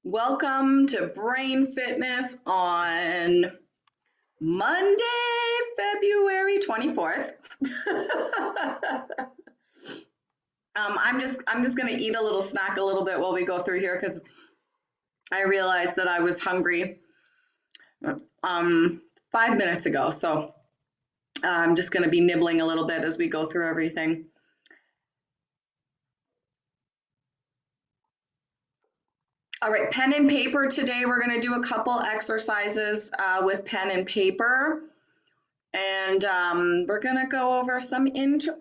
Welcome to Brain Fitness on Monday, February 24th. I'm just gonna eat a little snack a little bit while we go through here because I realized that I was hungry 5 minutes ago. So I'm just gonna be nibbling a little bit as we go through everything. All right, pen and paper today. We're going to do a couple exercises with pen and paper. And we're going to go over some,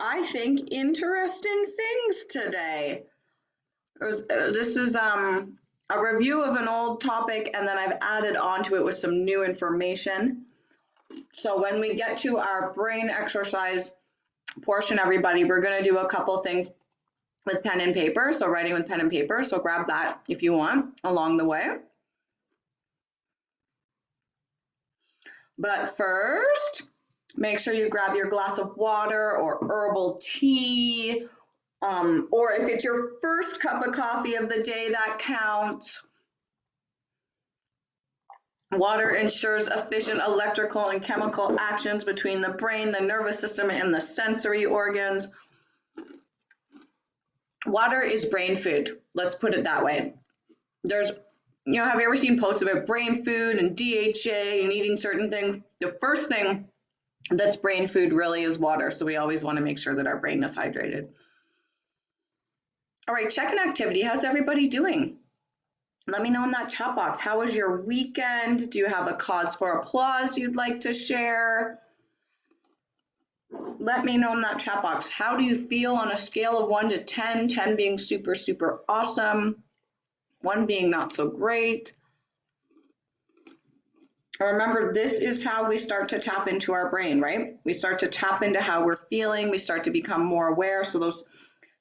I think, interesting things today. This is a review of an old topic, and then I've added onto it with some new information. So when we get to our brain exercise portion, everybody, we're going to do a couple things with pen and paper, so writing with pen and paper, so grab that if you want along the way. But first, make sure you grab your glass of water or herbal tea, or if it's your first cup of coffee of the day, that counts. Water ensures efficient electrical and chemical actions between the brain, the nervous system, and the sensory organs. Water is brain food. Let's put it that way. Have you ever seen posts about brain food and DHA and eating certain things? The first thing that's brain food really is water. So we always want to make sure that our brain is hydrated. All right, check-in activity. How's everybody doing? Let me know in that chat box. How was your weekend? Do you have a cause for applause you'd like to share? Let me know in that chat box. How do you feel on a scale of 1 to 10, 10 being super, super awesome, 1 being not so great? Remember, this is how we start to tap into our brain, right? We start to tap into how we're feeling. We start to become more aware. So those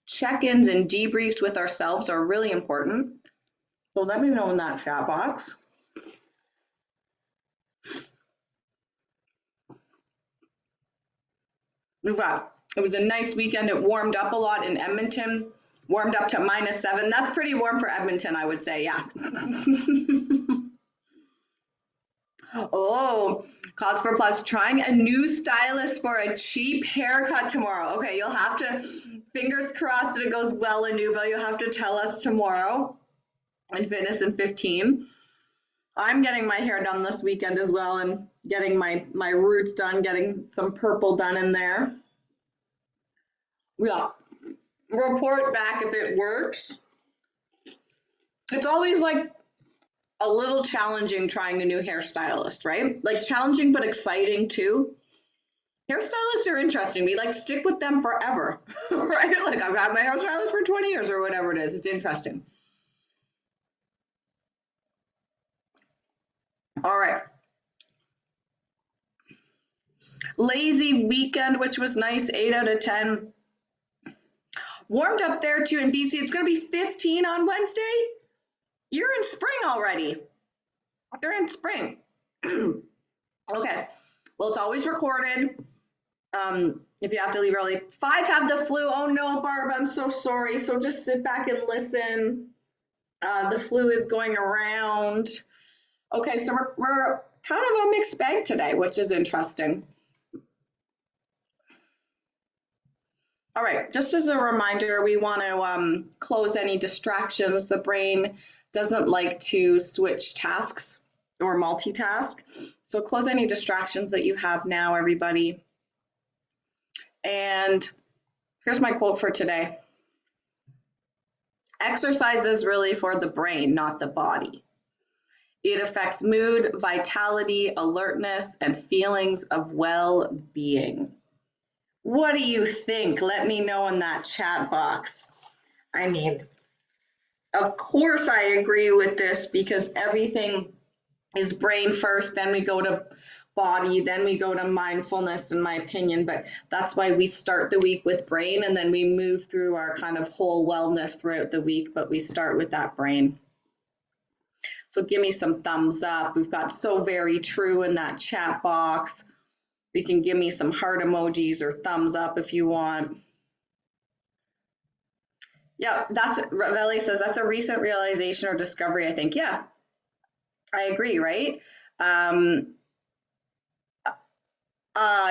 check-ins and debriefs with ourselves are really important. So let me know in that chat box. It was a nice weekend. It warmed up a lot in Edmonton, warmed up to -7. That's pretty warm for Edmonton, I would say, yeah. Oh, cause for plus, trying a new stylist for a cheap haircut tomorrow. Okay, you'll have to, fingers crossed that it goes well, Anuba. You'll have to tell us tomorrow in Fitness in 15. I'm getting my hair done this weekend as well and getting my roots done, getting some purple done in there. Yeah, report back if it works. It's always like a little challenging trying a new hairstylist, right? Like challenging but exciting too. Hairstylists are interesting. We like stick with them forever, right? Like I've had my hairstylist for 20 years or whatever it is. It's interesting. All right. Lazy weekend, which was nice, 8 out of 10. Warmed up there too in BC. It's going to be 15 on Wednesday. You're in spring already. You're in spring. Okay. Well, it's always recorded. If you have to leave early. 5 have the flu. Oh no, Barb, I'm so sorry. So just sit back and listen. The flu is going around. Okay, so we're kind of a mixed bag today, which is interesting. All right, just as a reminder, we want to close any distractions. The brain doesn't like to switch tasks or multitask. So close any distractions that you have now, everybody. And here's my quote for today. Exercise is really for the brain, not the body. It affects mood, vitality, alertness, and feelings of well-being. What do you think? Let me know in that chat box. I mean, of course I agree with this because everything is brain first, then we go to body, then we go to mindfulness, in my opinion. But that's why we start the week with brain and then we move through our kind of whole wellness throughout the week, but we start with that brain. So give me some thumbs up. We've got so very true in that chat box. You can give me some heart emojis or thumbs up if you want. Yeah, that's Ravelli says that's a recent realization or discovery, I think. Yeah, I agree, right? Um,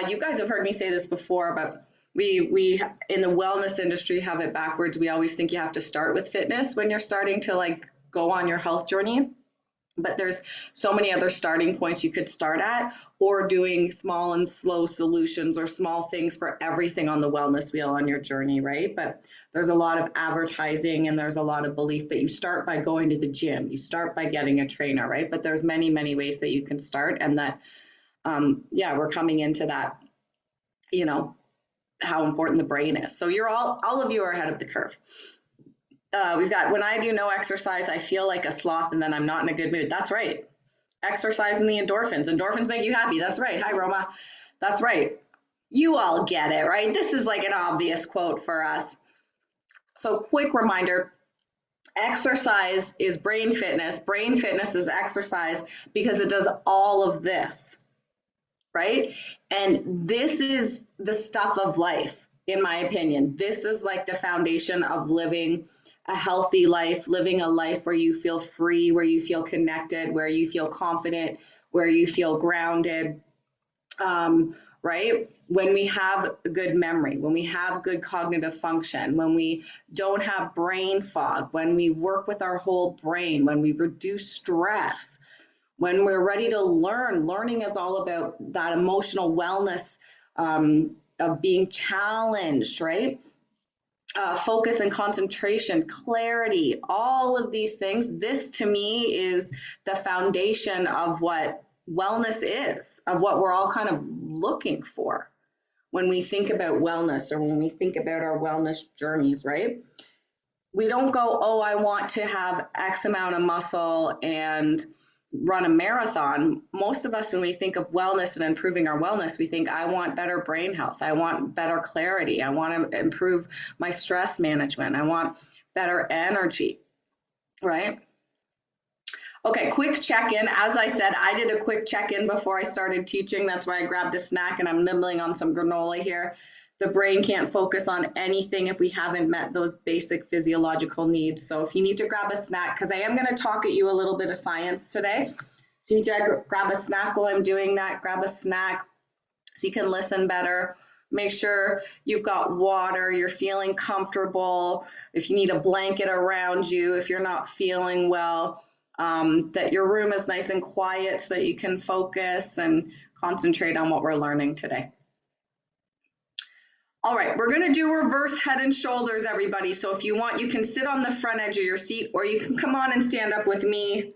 you guys have heard me say this before, but we in the wellness industry have it backwards. We always think you have to start with fitness when you're starting to like go on your health journey. But there's so many other starting points you could start at, or doing small and slow solutions or small things for everything on the wellness wheel on your journey, right? But there's a lot of advertising and there's a lot of belief that you start by going to the gym, you start by getting a trainer, right? But there's many, many ways that you can start, and that yeah, we're coming into that, you know, how important the brain is. So you're all of you are ahead of the curve. We've got, when I do no exercise, I feel like a sloth and then I'm not in a good mood. That's right. Exercise and the endorphins. Endorphins make you happy. That's right. Hi, Roma. That's right. You all get it, right? This is like an obvious quote for us. So quick reminder, exercise is brain fitness. Brain fitness is exercise because it does all of this, right? And this is the stuff of life, in my opinion. This is like the foundation of living a healthy life, living a life where you feel free, where you feel connected, where you feel confident, where you feel grounded, right? When we have good memory, when we have good cognitive function, when we don't have brain fog, when we work with our whole brain, when we reduce stress, when we're ready to learn. Learning is all about that emotional wellness, of being challenged, right? Focus and concentration, clarity, all of these things. This to me is the foundation of what wellness is, of what we're all kind of looking for when we think about wellness, or when we think about our wellness journeys, right? We don't go, oh, I want to have X amount of muscle and run a marathon. Most of us, when we think of wellness and improving our wellness, we think, I want better brain health. I want better clarity. I want to improve my stress management. I want better energy, right? Okay, quick check-in. As I said, I did a quick check-in before I started teaching. That's why I grabbed a snack and I'm nibbling on some granola here. The brain can't focus on anything if we haven't met those basic physiological needs. So if you need to grab a snack, because I am going to talk at you a little bit of science today. So you need to grab a snack while I'm doing that. Grab a snack so you can listen better. Make sure you've got water, you're feeling comfortable. If you need a blanket around you, if you're not feeling well, that your room is nice and quiet so that you can focus and concentrate on what we're learning today. All right, we're going to do reverse head and shoulders, everybody. So if you want, you can sit on the front edge of your seat, or you can come on and stand up with me.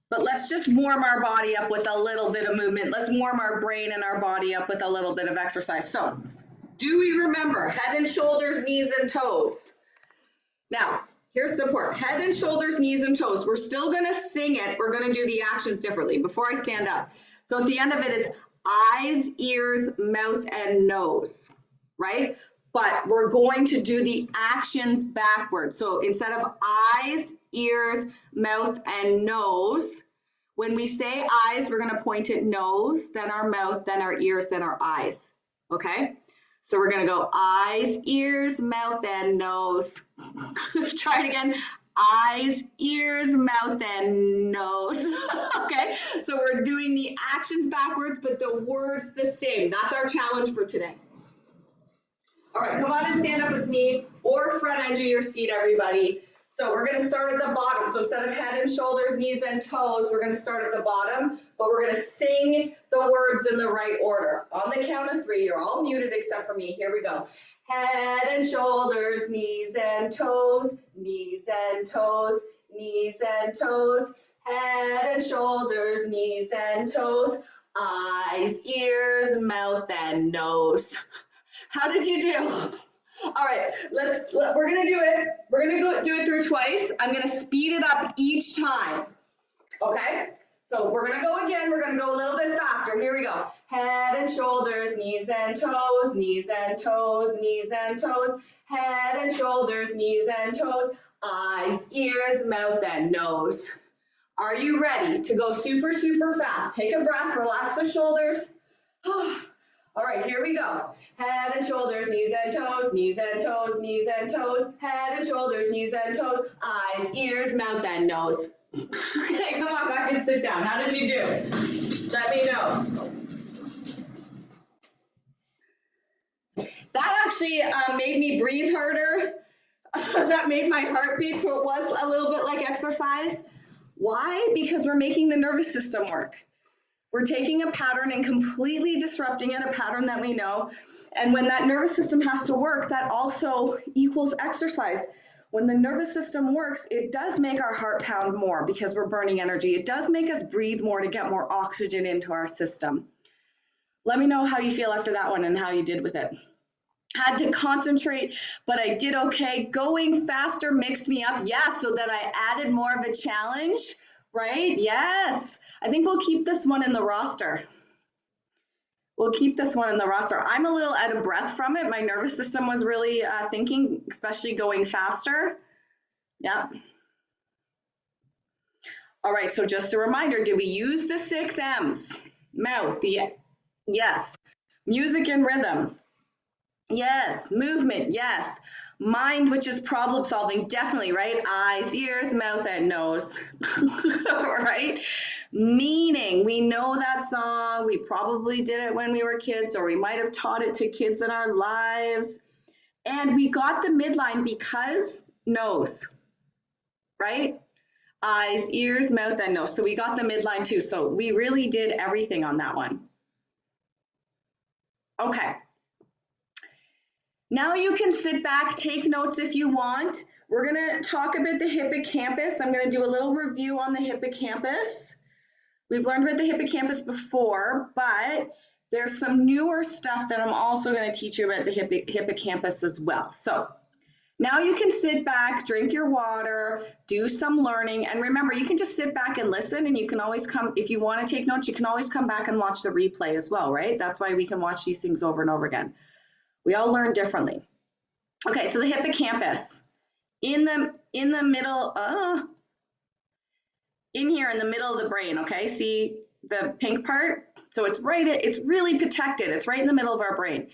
But let's just warm our body up with a little bit of movement. Let's warm our brain and our body up with a little bit of exercise. So do we remember head and shoulders, knees and toes? Now, here's the important, head and shoulders, knees and toes. We're still going to sing it. We're going to do the actions differently before I stand up. So at the end of it, it's eyes, ears, mouth, and nose, right? But we're going to do the actions backwards. So instead of eyes, ears, mouth, and nose, when we say eyes, we're going to point at nose, then our mouth, then our ears, then our eyes, okay? So we're going to go eyes, ears, mouth, and nose. Try it again. Eyes, ears, mouth, and nose. Okay, so we're doing the actions backwards, but the words the same. That's our challenge for today. All right, come on and stand up with me, or front edge of your seat, everybody. So we're going to start at the bottom. So instead of head and shoulders, knees and toes, we're going to start at the bottom, but we're going to sing the words in the right order. On the count of 3, you're all muted except for me. Here we go. Head and shoulders, knees and toes, knees and toes, knees and toes. Head and shoulders, knees and toes. Eyes, ears, mouth, and nose. How did you do? All right, we're gonna do it. We're gonna do it through twice. I'm gonna speed it up each time, okay? So we're gonna go again. We're gonna go a little bit faster. Here we go. Head and shoulders, knees and toes, knees and toes, knees and toes. Head and shoulders, knees and toes. Eyes, ears, mouth, and nose. Are you ready to go super, super fast? Take a breath, relax the shoulders. All right, here we go. Head and shoulders, knees and toes, knees and toes, knees and toes, head and shoulders, knees and toes, eyes, ears, mouth, and nose. Okay, come on back and sit down. How did you do? Let me know. That actually made me breathe harder. That made my heart beat, so it was a little bit like exercise. Why? Because we're making the nervous system work. We're taking a pattern and completely disrupting it, a pattern that we know. And when that nervous system has to work, that also equals exercise. When the nervous system works, it does make our heart pound more because we're burning energy. It does make us breathe more to get more oxygen into our system. Let me know how you feel after that one and how you did with it. Had to concentrate, but I did okay. Going faster mixed me up. Yeah, so that I added more of a challenge, right? Yes. I think we'll keep this one in the roster. We'll keep this one in the roster. I'm a little out of breath from it. My nervous system was really thinking, especially going faster. Yeah. All right, so just a reminder, did we use the 6 M's? Mouth, yes. Music and rhythm. Yes, movement, yes. Mind, which is problem solving, definitely, right? Eyes, ears, mouth, and nose, right? Meaning, we know that song. We probably did it when we were kids, or we might have taught it to kids in our lives. And we got the midline because nose, right? Eyes, ears, mouth, and nose. So we got the midline too. So we really did everything on that one. Okay. Now you can sit back, take notes if you want. We're going to talk about the hippocampus. I'm going to do a little review on the hippocampus. We've learned about the hippocampus before, but there's some newer stuff that I'm also going to teach you about the hippocampus as well. So now you can sit back, drink your water, do some learning, and remember, you can just sit back and listen, and you can always come, if you want to take notes, you can always come back and watch the replay as well, right? That's why we can watch these things over and over again. We all learn differently. Okay, so the hippocampus in the middle, in here in the middle of the brain. Okay, see the pink part? So it's really protected. It's right in the middle of our brain.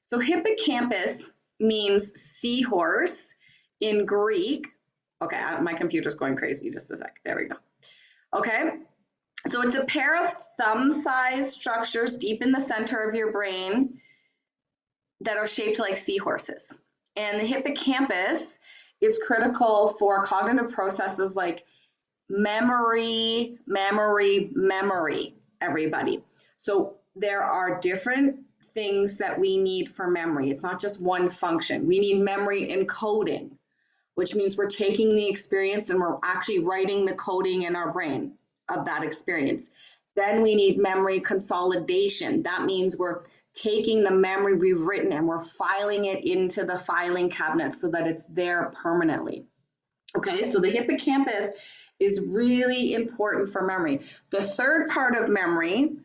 So hippocampus means seahorse in Greek. Okay, my computer's going crazy. Just a sec. There we go. Okay, so it's a pair of thumb-sized structures deep in the center of your brain that are shaped like seahorses. And the hippocampus is critical for cognitive processes like memory, everybody. So there are different things that we need for memory. It's not just one function. We need memory encoding, which means we're taking the experience and we're actually writing the coding in our brain of that experience. Then we need memory consolidation. That means we're taking the memory we've written and we're filing it into the filing cabinet so that it's there permanently. Okay, so the hippocampus is really important for memory. The third part of memory,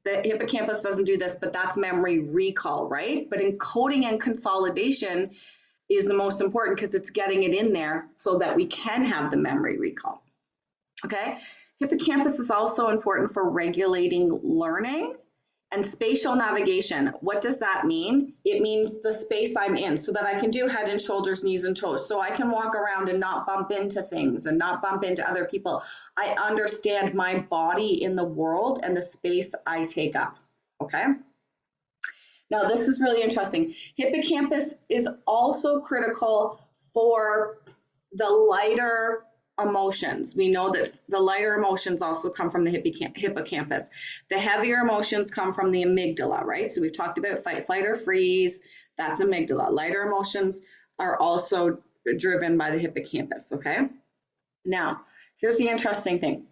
the hippocampus doesn't do this, but that's memory recall, right? But encoding and consolidation is the most important because it's getting it in there so that we can have the memory recall. Okay, hippocampus is also important for regulating learning and spatial navigation. What does that mean? It means the space I'm in so that I can do head and shoulders, knees and toes. So I can walk around and not bump into things and not bump into other people. I understand my body in the world and the space I take up, okay? Now this is really interesting. Hippocampus is also critical for the lighter emotions. We know that the lighter emotions also come from the hippocampus. The heavier emotions come from the amygdala, right? So we've talked about fight, flight, or freeze. That's amygdala. Lighter emotions are also driven by the hippocampus, okay? Now, here's the interesting thing.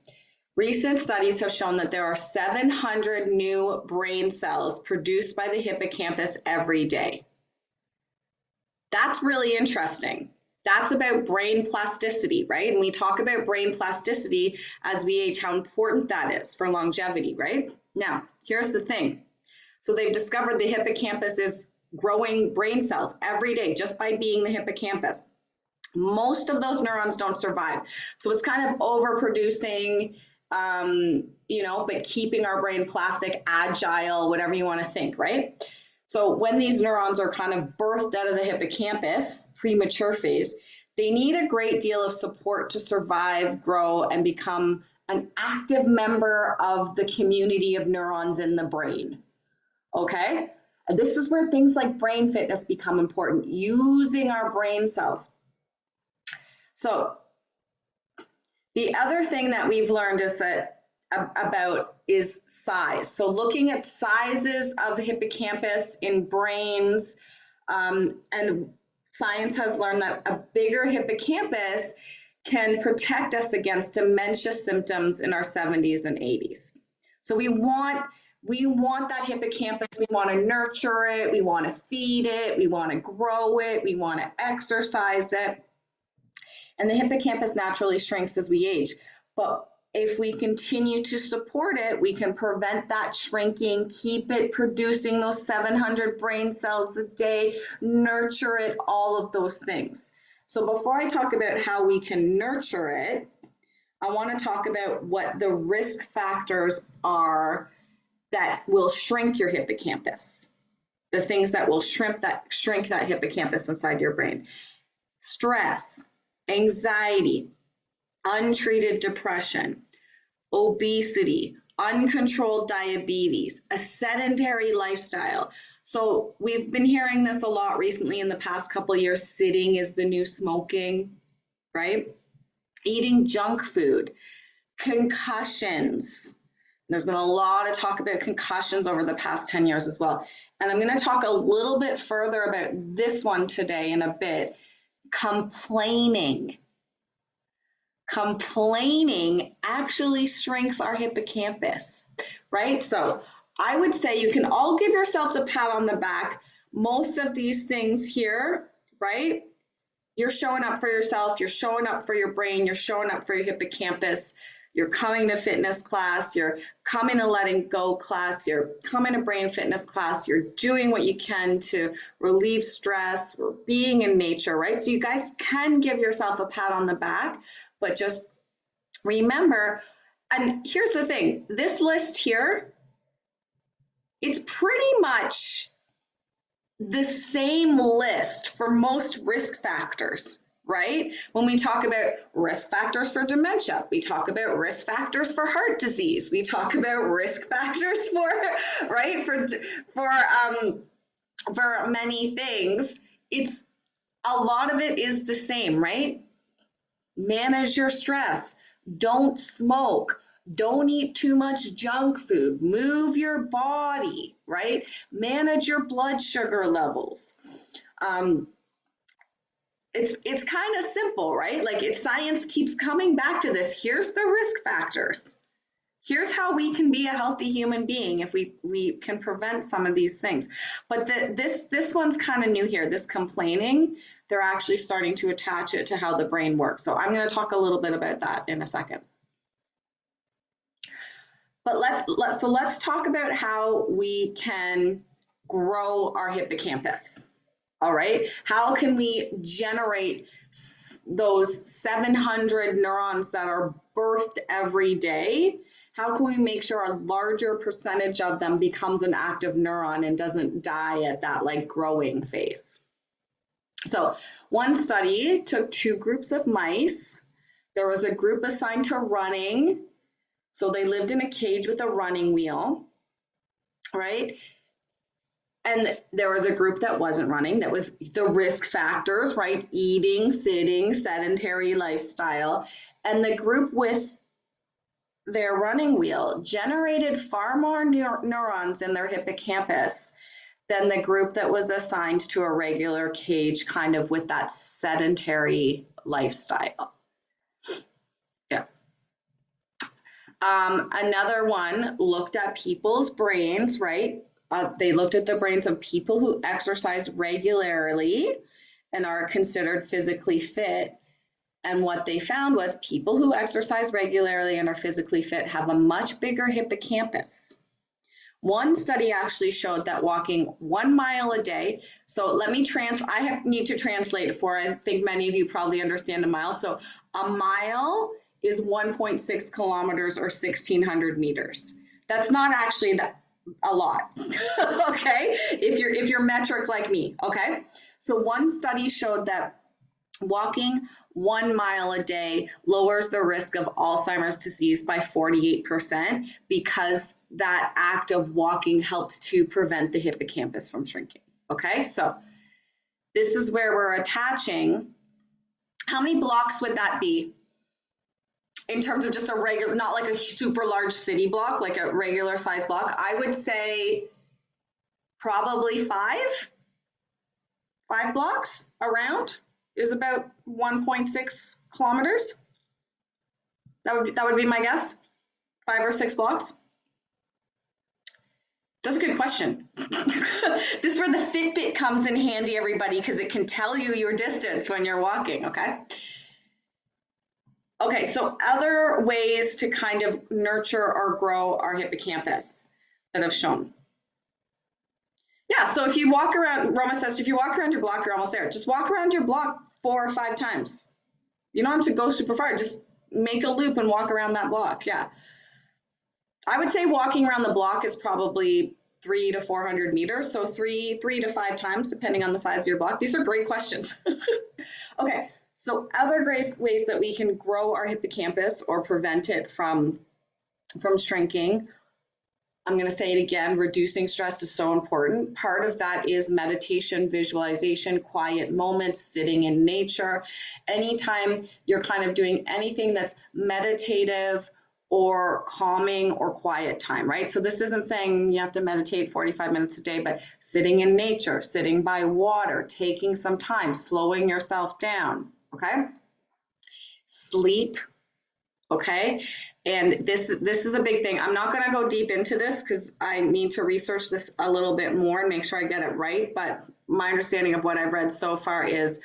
Recent studies have shown that there are 700 new brain cells produced by the hippocampus every day. That's really interesting. That's about brain plasticity, right? And we talk about brain plasticity as we age, how important that is for longevity, right? Now, here's the thing. So they've discovered the hippocampus is growing brain cells every day just by being the hippocampus. Most of those neurons don't survive. So it's kind of overproducing, but keeping our brain plastic, agile, whatever you want to think, right? So when these neurons are kind of birthed out of the hippocampus, premature phase, they need a great deal of support to survive, grow, and become an active member of the community of neurons in the brain. Okay? And this is where things like brain fitness become important, using our brain cells. So the other thing that we've learned is that about is size. So looking at sizes of the hippocampus in brains, and science has learned that a bigger hippocampus can protect us against dementia symptoms in our 70s and 80s. So we want that hippocampus, we want to nurture it, we want to feed it, we want to grow it, we want to exercise it. And the hippocampus naturally shrinks as we age. But if we continue to support it, we can prevent that shrinking, keep it producing those 700 brain cells a day, nurture it, all of those things. So before I talk about how we can nurture it, I want to talk about what the risk factors are that will shrink your hippocampus, the things that will shrink that hippocampus inside your brain. Stress, anxiety, untreated depression, obesity, uncontrolled diabetes, a sedentary lifestyle. So we've been hearing this a lot recently in the past couple of years. Sitting is the new smoking, right? Eating junk food, concussions. There's been a lot of talk about concussions over the past 10 years as well. And I'm going to talk a little bit further about this one today in a bit. Complaining. Complaining actually shrinks our hippocampus, right? So I would say you can all give yourselves a pat on the back. Most of these things here, right? You're showing up for yourself, you're showing up for your brain, you're showing up for your hippocampus, you're coming to fitness class, you're coming to letting go class, you're coming to brain fitness class, you're doing what you can to relieve stress, we're being in nature, right? So you guys can give yourself a pat on the back, but just remember, and here's the thing, this list here, it's pretty much the same list for most risk factors, right? When we talk about risk factors for dementia, we talk about risk factors for heart disease, we talk about risk factors for, right, for many things. It's a lot of it is the same, right? Manage your stress, don't smoke, don't eat too much junk food, move your body, right? Manage your blood sugar levels. It's kind of simple, right? Like science keeps coming back to this. Here's the risk factors. Here's how we can be a healthy human being if we can prevent some of these things. But this one's kind of new here, this complaining. They're actually starting to attach it to how the brain works. So I'm going to talk a little bit about that in a second. But let's talk about how we can grow our hippocampus. All right, how can we generate those 700 neurons that are birthed every day? How can we make sure a larger percentage of them becomes an active neuron and doesn't die at that like growing phase? So one study took two groups of mice. There was a group assigned to running. So they lived in a cage with a running wheel, right? And there was a group that wasn't running, that was the risk factors, right? Eating, sitting, sedentary lifestyle. And the group with their running wheel generated far more neurons in their hippocampus than the group that was assigned to a regular cage, kind of with that sedentary lifestyle. Yeah. Another one looked at people's brains, right? They looked at the brains of people who exercise regularly and are considered physically fit. And what they found was people who exercise regularly and are physically fit have a much bigger hippocampus. One study actually showed that walking 1 mile a day, so let me need to translate it for, I think many of you probably understand a mile. So a mile is 1.6 kilometers or 1,600 meters. That's not actually A lot. Okay, if you're metric like me. Okay, so one study showed that walking 1 mile a day lowers the risk of Alzheimer's disease by 48% because that act of walking helps to prevent the hippocampus from shrinking. Okay, so this is where we're attaching. How many blocks would that be in terms of just a regular, not like a super large city block, like a regular size block? I would say probably five blocks around is about 1.6 kilometers. That would be my guess. 5 or 6 blocks. That's a good question. This is where the Fitbit comes in handy, everybody, because it can tell you your distance when you're walking, okay? Okay, so other ways to kind of nurture or grow our hippocampus that have shown. Yeah, so if you walk around, Roma says, if you walk around your block, you're almost there. Just walk around your block 4 or 5 times. You don't have to go super far. Just make a loop and walk around that block. Yeah. I would say walking around the block is probably 300 to 400 meters. So three to 5 times, depending on the size of your block. These are great questions. Okay. So other great ways that we can grow our hippocampus or prevent it from shrinking. I'm going to say it again, reducing stress is so important. Part of that is meditation, visualization, quiet moments, sitting in nature. Anytime you're kind of doing anything that's meditative or calming or quiet time, right? So this isn't saying you have to meditate 45 minutes a day, but sitting in nature, sitting by water, taking some time, slowing yourself down, okay? Sleep, okay? And this is a big thing. I'm not going to go deep into this because I need to research this a little bit more and make sure I get it right. But my understanding of what I've read so far is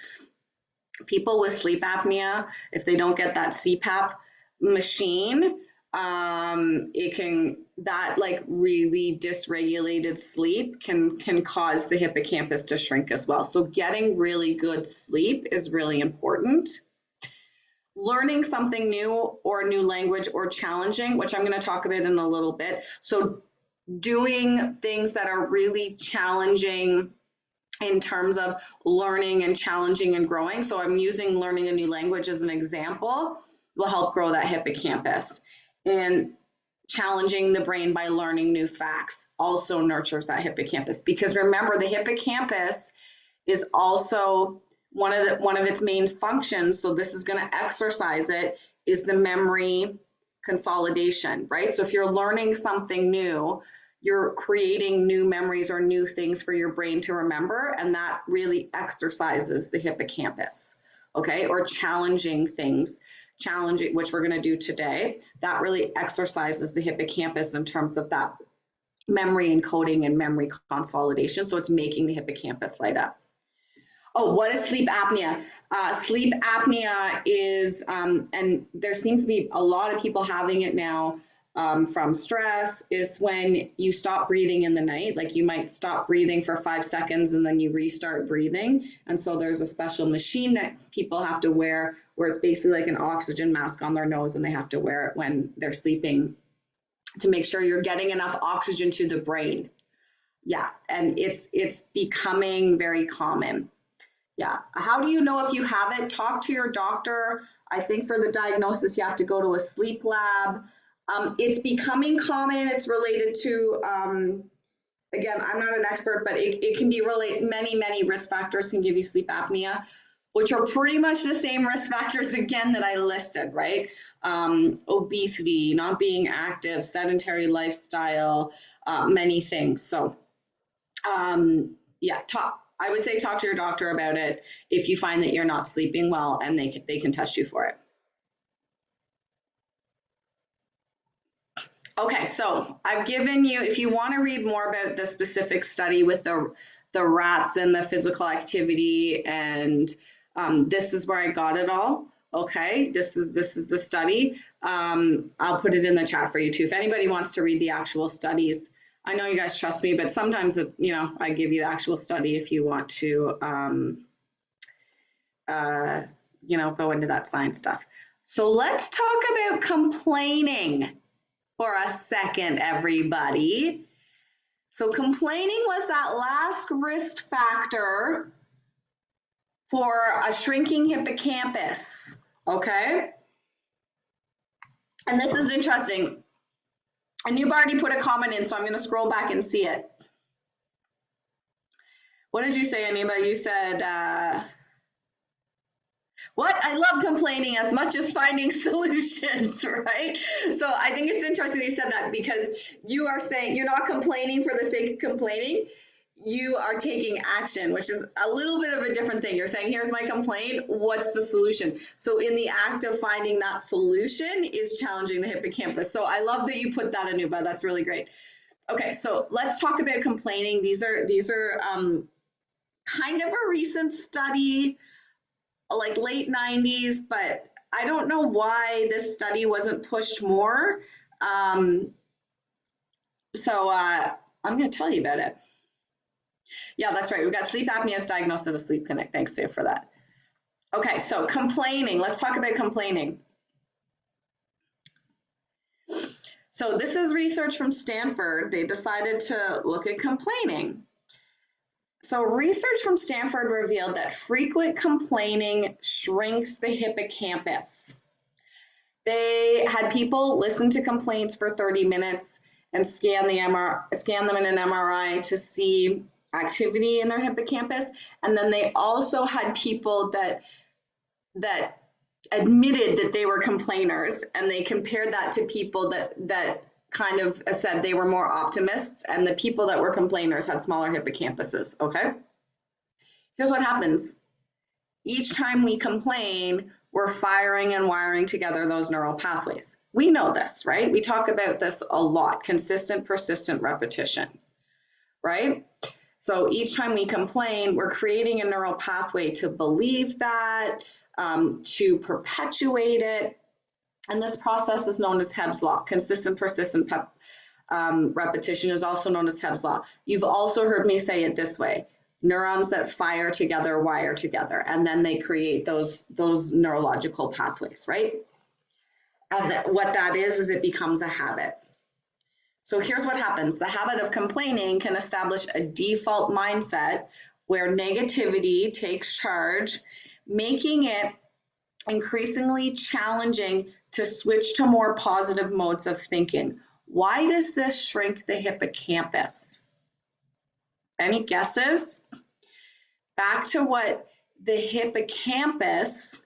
people with sleep apnea, if they don't get that CPAP machine, that like really dysregulated sleep can cause the hippocampus to shrink as well. So getting really good sleep is really important. Learning something new or a new language or challenging, which I'm going to talk about in a little bit. So doing things that are really challenging in terms of learning and challenging and growing. So I'm using learning a new language as an example, will help grow that hippocampus. And challenging the brain by learning new facts also nurtures that hippocampus. Because remember, the hippocampus is also one of its main functions, so this is going to exercise it, is the memory consolidation, right? So if you're learning something new, you're creating new memories or new things for your brain to remember, and that really exercises the hippocampus, okay? Or challenging things, which we're going to do today, that really exercises the hippocampus in terms of that memory encoding and memory consolidation. So it's making the hippocampus light up. Oh, what is sleep apnea? Sleep apnea is, and there seems to be a lot of people having it now from stress, is when you stop breathing in the night. Like you might stop breathing for 5 seconds and then you restart breathing. And so there's a special machine that people have to wear where it's basically like an oxygen mask on their nose, and they have to wear it when they're sleeping to make sure you're getting enough oxygen to the brain. Yeah, and it's becoming very common. Yeah. How do you know if you have it? Talk to your doctor. I think for the diagnosis, you have to go to a sleep lab. It's becoming common. It's related to, again, I'm not an expert, but it can be related. Many risk factors can give you sleep apnea, which are pretty much the same risk factors, again, that I listed, right? Obesity, not being active, sedentary lifestyle, many things. So, yeah, I would say talk to your doctor about it if you find that you're not sleeping well, and they can test you for it. Okay, so I've given you, if you want to read more about the specific study with the rats and the physical activity, and this is where I got it all. Okay, this is the study. I'll put it in the chat for you too. If anybody wants to read the actual studies, I know you guys trust me, but sometimes I give you the actual study if you want to go into that science stuff. So let's talk about complaining for a second, everybody. So complaining was that last risk factor for a shrinking hippocampus, okay? And this is interesting. And you've already put a comment in, so I'm going to scroll back and see it. What did you say, Anima? You said, what? I love complaining as much as finding solutions, right? So I think it's interesting you said that, because you are saying you're not complaining for the sake of complaining. You are taking action, which is a little bit of a different thing. You're saying, here's my complaint, what's the solution? So in the act of finding that solution is challenging the hippocampus. So I love that you put that, Anuba. That's really great. Okay, so let's talk about complaining. These are kind of a recent study, like late 90s, but I don't know why this study wasn't pushed more. I'm going to tell you about it. Yeah, that's right. We've got sleep apnea is diagnosed at a sleep clinic. Thanks, Sue, for that. Okay, so complaining. Let's talk about complaining. So this is research from Stanford. They decided to look at complaining. So research from Stanford revealed that frequent complaining shrinks the hippocampus. They had people listen to complaints for 30 minutes and scan them in an MRI to see activity in their hippocampus. And then they also had people that admitted that they were complainers, and they compared that to people that kind of said they were more optimists, and the people that were complainers had smaller hippocampuses, okay? Here's what happens. Each time we complain, we're firing and wiring together those neural pathways. We know this, right? We talk about this a lot, consistent, persistent repetition, right? So each time we complain, we're creating a neural pathway to believe that, to perpetuate it. And this process is known as Hebb's law. Consistent, persistent repetition is also known as Hebb's law. You've also heard me say it this way: neurons that fire together wire together, and then they create those neurological pathways, right? And what that is it becomes a habit. So here's what happens. The habit of complaining can establish a default mindset where negativity takes charge, making it increasingly challenging to switch to more positive modes of thinking. Why does this shrink the hippocampus? Any guesses? Back to what the hippocampus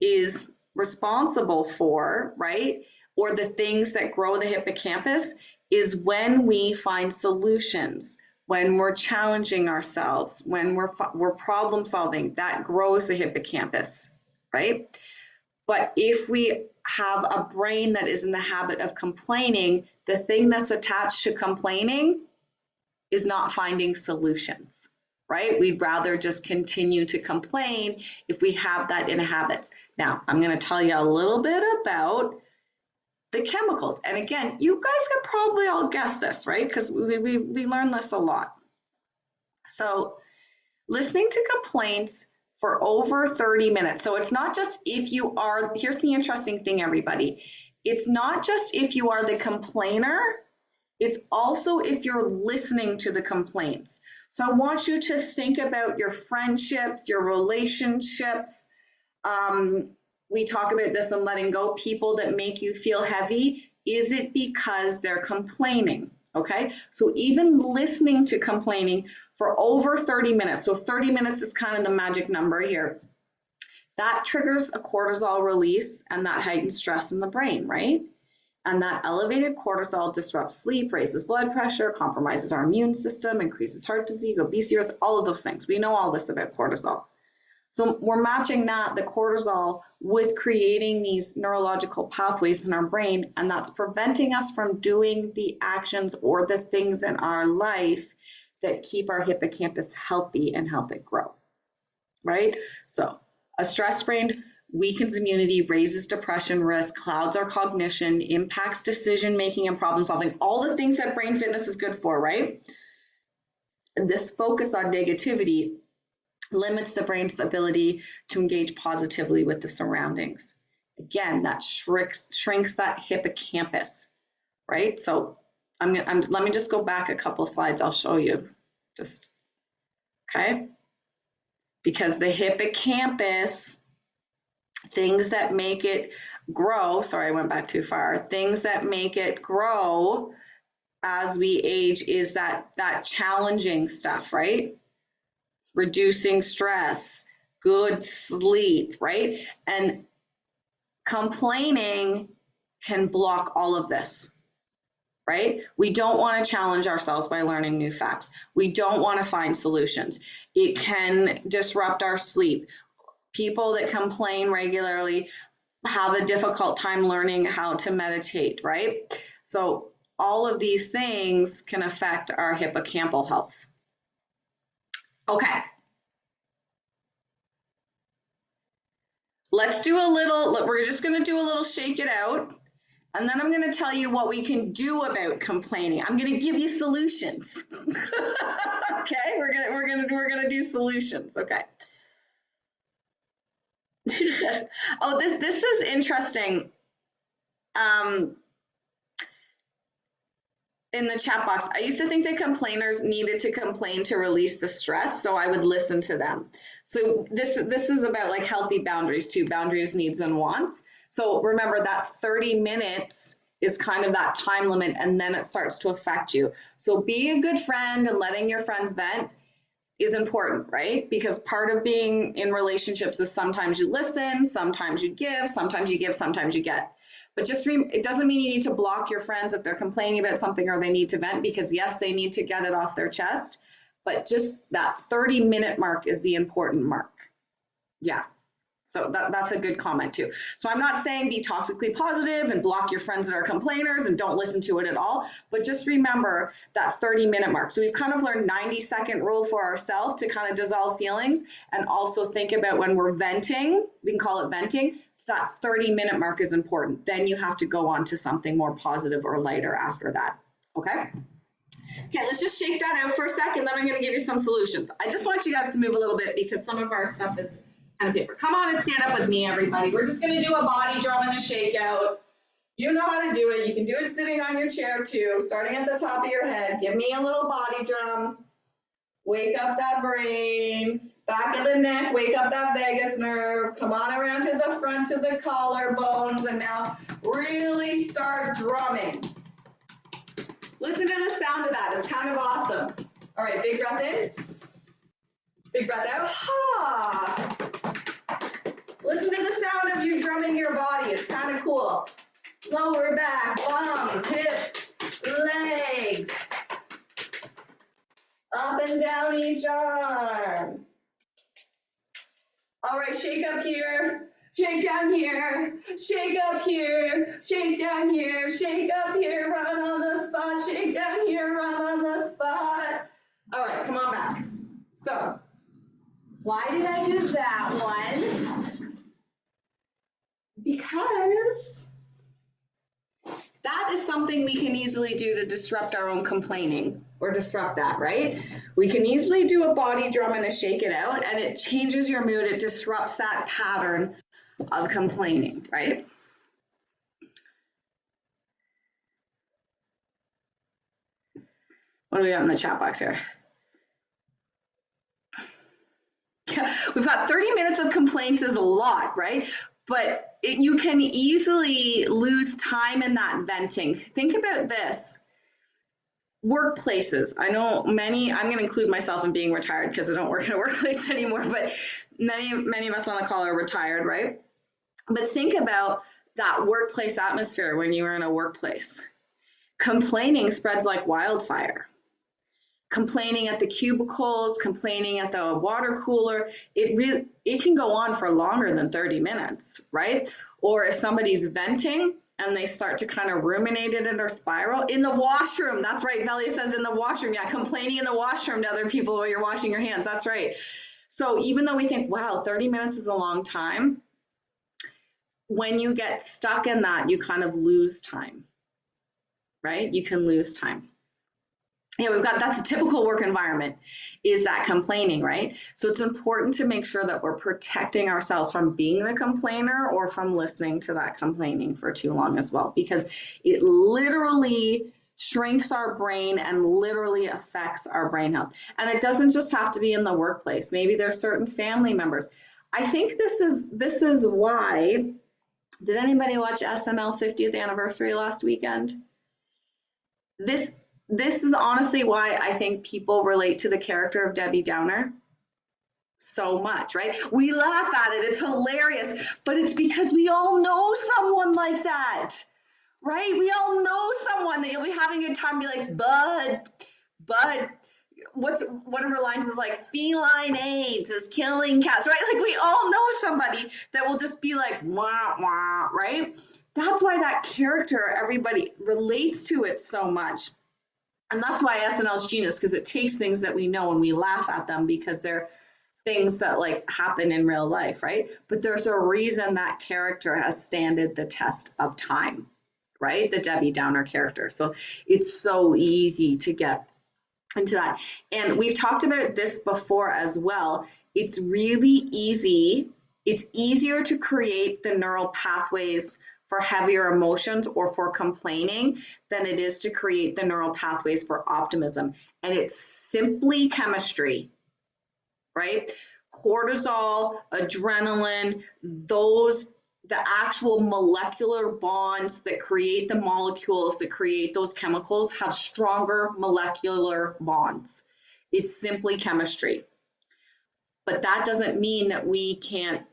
is responsible for, right? Or the things that grow the hippocampus is when we find solutions, when we're challenging ourselves, when we're problem solving, that grows the hippocampus, right? But if we have a brain that is in the habit of complaining, the thing that's attached to complaining is not finding solutions, right? We'd rather just continue to complain if we have that in habits. Now, I'm going to tell you a little bit about the chemicals. And again, you guys can probably all guess this, right? Because we learn this a lot. So listening to complaints for over 30 minutes. So it's not just if you are, here's the interesting thing, everybody. It's not just if you are the complainer, it's also if you're listening to the complaints. So I want you to think about your friendships, your relationships. We talk about this in letting go, people that make you feel heavy. Is it because they're complaining? Okay, so even listening to complaining for over 30 minutes, so 30 minutes is kind of the magic number here, that triggers a cortisol release and that heightens stress in the brain, right? And that elevated cortisol disrupts sleep, raises blood pressure, compromises our immune system, increases heart disease, obesity risk, all of those things. We know all this about cortisol. So we're matching that, the cortisol, with creating these neurological pathways in our brain, and that's preventing us from doing the actions or the things in our life that keep our hippocampus healthy and help it grow, right? So a stress brain weakens immunity, raises depression risk, clouds our cognition, impacts decision-making and problem solving, all the things that brain fitness is good for, right? And this focus on negativity limits the brain's ability to engage positively with the surroundings. Again, that shrinks that hippocampus, right? So let me just go back a couple slides. I'll show you. Just, okay? Because the hippocampus, things that make it grow, sorry, I went back too far, things that make it grow as we age is that challenging stuff, right? Reducing stress, good sleep, right? And complaining can block all of this, right? We don't want to challenge ourselves by learning new facts. We don't want to find solutions. It can disrupt our sleep. People that complain regularly have a difficult time learning how to meditate, right? So all of these things can affect our hippocampal health. Okay. Let's do a little, we're just going to do a little shake it out. And then I'm going to tell you what we can do about complaining. I'm going to give you solutions. Okay, we're going to do solutions. Okay. Oh, this is interesting. In the chat box, I used to think that complainers needed to complain to release the stress, so I would listen to them. So this is about like healthy boundaries too, boundaries, needs, and wants. So remember that 30 minutes is kind of that time limit, and then it starts to affect you. So being a good friend and letting your friends vent is important, right? Because part of being in relationships is sometimes you listen, sometimes you give, sometimes you give, sometimes you get. But just it doesn't mean you need to block your friends if they're complaining about something or they need to vent, because yes, they need to get it off their chest, but just that 30-minute mark is the important mark. Yeah, so that's a good comment too. So I'm not saying be toxically positive and block your friends that are complainers and don't listen to it at all, but just remember that 30-minute mark. So we've kind of learned 90-second rule for ourselves to kind of dissolve feelings, and also think about when we're venting, we can call it venting, that 30-minute mark is important. Then you have to go on to something more positive or lighter after that, okay? Okay, let's just shake that out for a second, then I'm gonna give you some solutions. I just want you guys to move a little bit because some of our stuff is kind of paper. Come on and stand up with me, everybody. We're just gonna do a body drum and a shake out. You know how to do it. You can do it sitting on your chair too, starting at the top of your head. Give me a little body drum. Wake up that brain. Back of the neck, wake up that vagus nerve. Come on around to the front to the collarbones, and now really start drumming. Listen to the sound of that. It's kind of awesome. All right, big breath in. Big breath out. Ha! Listen to the sound of you drumming your body. It's kind of cool. Lower back, bum, hips, legs. Up and down each arm. All right, shake up here, shake down here, shake up here, shake down here, shake up here, run on the spot, shake down here, run on the spot. All right, come on back. So, why did I do that one? Because that is something we can easily do to disrupt our own complaining, or disrupt that, right? We can easily do a body drum and a shake it out, and it changes your mood. It disrupts that pattern of complaining, right? What do we got in the chat box here? Yeah, we've got 30 minutes of complaints is a lot, right? But you can easily lose time in that venting. Think about this. Workplaces. I know many, I'm going to include myself in being retired because I don't work in a workplace anymore, but many of us on the call are retired, right? But think about that workplace atmosphere when you were in a workplace. Complaining spreads like wildfire. Complaining at the cubicles, complaining at the water cooler, it can go on for longer than 30 minutes, right? Or if somebody's venting and they start to kind of ruminate it or spiral in the washroom. That's right, Melia says in the washroom. Yeah, complaining in the washroom to other people while you're washing your hands. That's right. So even though we think, wow, 30 minutes is a long time, when you get stuck in that, you kind of lose time, right? You can lose time. Yeah, that's a typical work environment, is that complaining, right? So it's important to make sure that we're protecting ourselves from being the complainer or from listening to that complaining for too long as well, because it literally shrinks our brain and literally affects our brain health. And it doesn't just have to be in the workplace. Maybe there's certain family members. I think this is why. Did anybody watch SNL 50th anniversary last weekend? This this is honestly why I think people relate to the character of Debbie Downer so much, right? We laugh at it, it's hilarious, but it's because we all know someone like that, right? We all know someone that you'll be having a time, be like, Bud, what's one of her lines is like, feline AIDS is killing cats, right? Like we all know somebody that will just be like, wah, wah, right? That's why that character, everybody relates to it so much. And that's why SNL is genius, because it takes things that we know and we laugh at them because they're things that like happen in real life, right? But there's a reason that character has standed the test of time, right? The Debbie Downer character. So it's so easy to get into that. And we've talked about this before as well. It's really easy. It's easier to create the neural pathways for heavier emotions or for complaining than it is to create the neural pathways for optimism. And it's simply chemistry, right? Cortisol, adrenaline, the actual molecular bonds that create the molecules that create those chemicals have stronger molecular bonds. It's simply chemistry. But that doesn't mean that we can't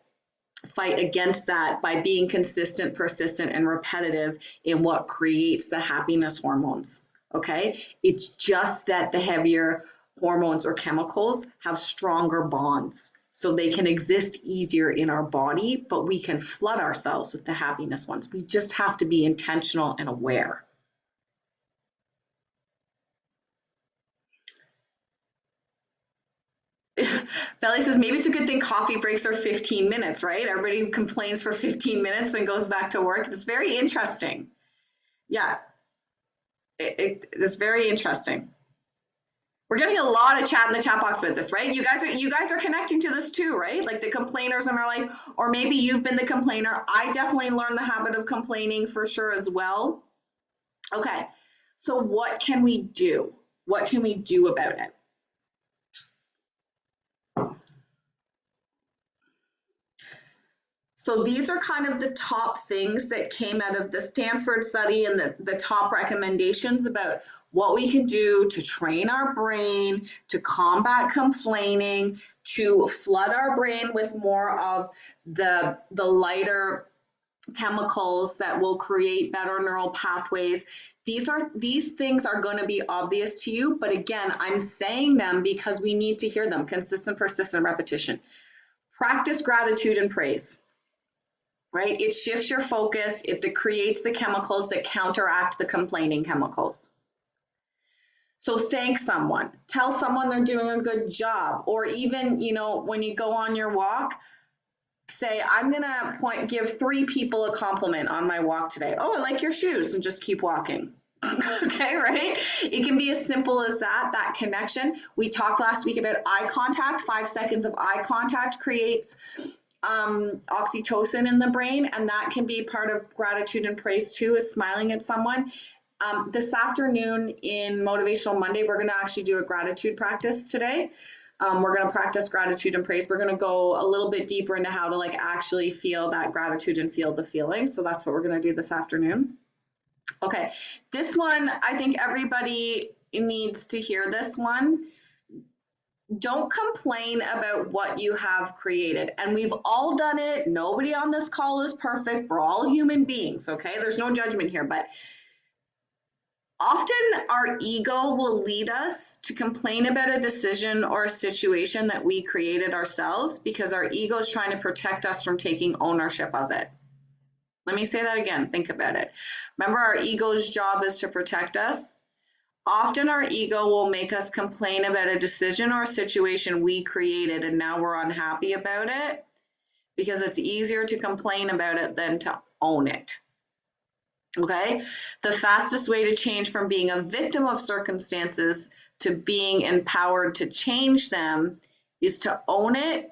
fight against that by being consistent, persistent, and repetitive in what creates the happiness hormones. Okay? It's just that the heavier hormones or chemicals have stronger bonds. So they can exist easier in our body, but we can flood ourselves with the happiness ones. We just have to be intentional and aware. Belly says, maybe it's a good thing coffee breaks are 15 minutes, right? Everybody complains for 15 minutes and goes back to work. It's very interesting. Yeah, it's very interesting. We're getting a lot of chat in the chat box about this, right? You guys are connecting to this too, right? Like the complainers in our life, or maybe you've been the complainer. I definitely learned the habit of complaining for sure as well. Okay, so what can we do? What can we do about it? So these are kind of the top things that came out of the Stanford study and the top recommendations about what we can do to train our brain, to combat complaining, to flood our brain with more of the lighter chemicals that will create better neural pathways. These things are going to be obvious to you, but again, I'm saying them because we need to hear them. Consistent, persistent repetition. Practice gratitude and praise. Right? It shifts your focus. It creates the chemicals that counteract the complaining chemicals. So thank someone. Tell someone they're doing a good job. Or even, when you go on your walk, say, I'm going to give 3 people a compliment on my walk today. Oh, I like your shoes, and just keep walking. Okay, right? It can be as simple as that connection. We talked last week about eye contact. 5 seconds of eye contact creates oxytocin in the brain, and that can be part of gratitude and praise too, is smiling at someone. This afternoon in Motivational Monday, we're going to actually do a gratitude practice today. We're going to practice gratitude and praise. We're going to go a little bit deeper into how to actually feel that gratitude and feel the feeling. So that's what we're going to do this afternoon. Okay, this one, I think everybody needs to hear this one. Don't complain about what you have created. And we've all done it. Nobody on this call is perfect. We're all human beings, okay? There's no judgment here, but often our ego will lead us to complain about a decision or a situation that we created ourselves because our ego is trying to protect us from taking ownership of it. Let me say that again. Think about it. Remember, our ego's job is to protect us. Often our ego will make us complain about a decision or a situation we created and now we're unhappy about it because it's easier to complain about it than to own it. Okay? The fastest way to change from being a victim of circumstances to being empowered to change them is to own it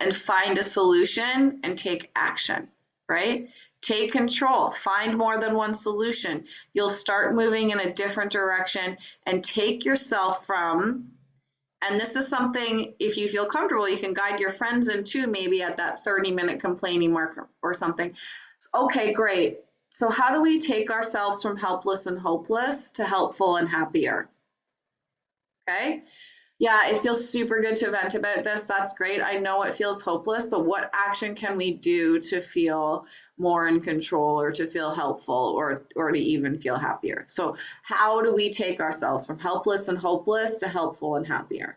and find a solution and take action. right? Take control, find more than one solution. You'll start moving in a different direction and take yourself from, and this is something, if you feel comfortable, you can guide your friends into maybe at that 30-minute complaining mark or something. Okay, great. So how do we take ourselves from helpless and hopeless to helpful and happier? Okay. Yeah, it feels super good to vent about this. That's great. I know it feels hopeless, but what action can we do to feel more in control or to feel helpful or to even feel happier? So how do we take ourselves from helpless and hopeless to helpful and happier?